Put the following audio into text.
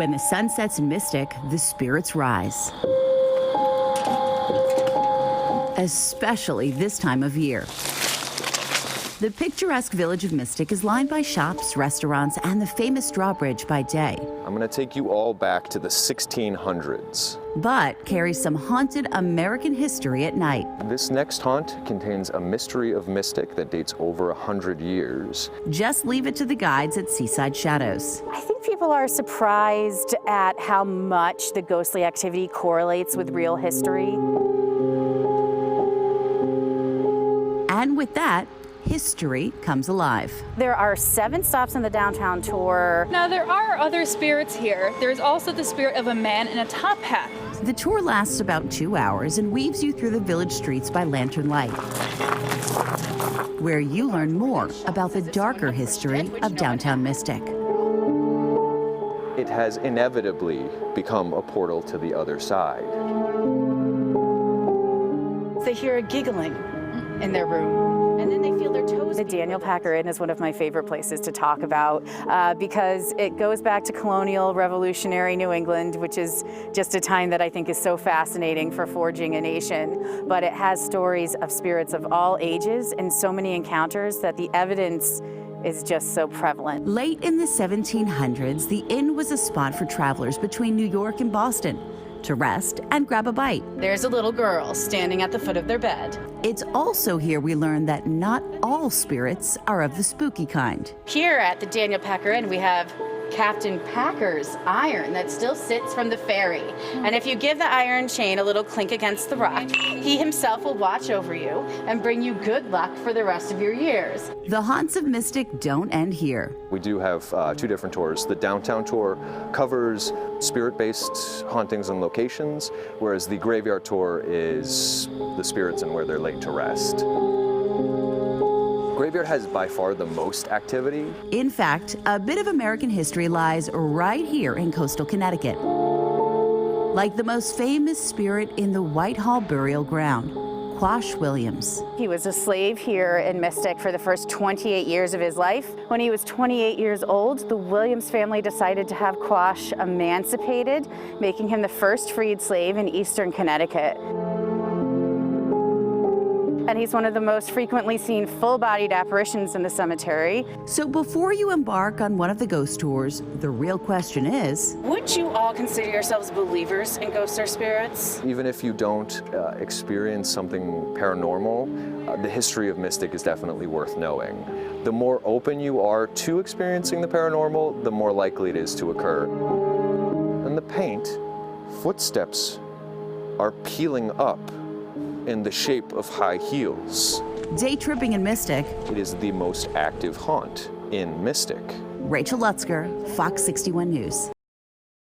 When the sun sets in Mystic, the spirits rise. Especially this time of year. The picturesque village of Mystic is lined by shops, restaurants, and the famous drawbridge by day. I'm going to take you all back to the 1600s. But carries some haunted American history at night. This next haunt contains a mystery of Mystic that dates over 100 years. Just leave it to the guides at Seaside Shadows. I think people are surprised at how much the ghostly activity correlates with real history. And with that, history comes alive. There are 7 stops on the downtown tour. Now there are other spirits here. There's also the spirit of a man in a top hat. The tour lasts about 2 hours and weaves you through the village streets by lantern light, where you learn more about the darker history of downtown Mystic. It has inevitably become a portal to the other side. They hear a giggling in their room, and then they feel their toes. The Daniel Packer Inn is one of my favorite places to talk about because it goes back to colonial revolutionary New England, which is just a time that I think is so fascinating for forging a nation. But it has stories of spirits of all ages and so many encounters that the evidence is just so prevalent. Late in the 1700s, the inn was a spot for travelers between New York and Boston to rest and grab a bite. There's a little girl standing at the foot of their bed. It's also here we learn that not all spirits are of the spooky kind. Here at the Daniel Packer Inn, we have Captain Packer's iron that still sits from the ferry. And if you give the iron chain a little clink against the rock, he himself will watch over you and bring you good luck for the rest of your years. The haunts of Mystic don't end here. We do have 2 different tours. The downtown tour covers spirit-based hauntings and locations, whereas the graveyard tour is the spirits and where they're laid to rest. Graveyard has by far the most activity. In fact, a bit of American history lies right here in coastal Connecticut. Like the most famous spirit in the Whitehall burial ground, Quash Williams. He was a slave here in Mystic for the first 28 years of his life. When he was 28 years old, the Williams family decided to have Quash emancipated, making him the first freed slave in eastern Connecticut. And he's one of the most frequently seen full-bodied apparitions in the cemetery. So before you embark on one of the ghost tours, the real question is, Would you all consider yourselves believers in ghosts or spirits? Even if you don't experience something paranormal, the history of Mystic is definitely worth knowing. The more open you are to experiencing the paranormal, the more likely it is to occur. In the paint, footsteps are peeling up in the shape of high heels. Day tripping in Mystic. It is the most active haunt in Mystic. Rachel Lutzker, Fox 61 News.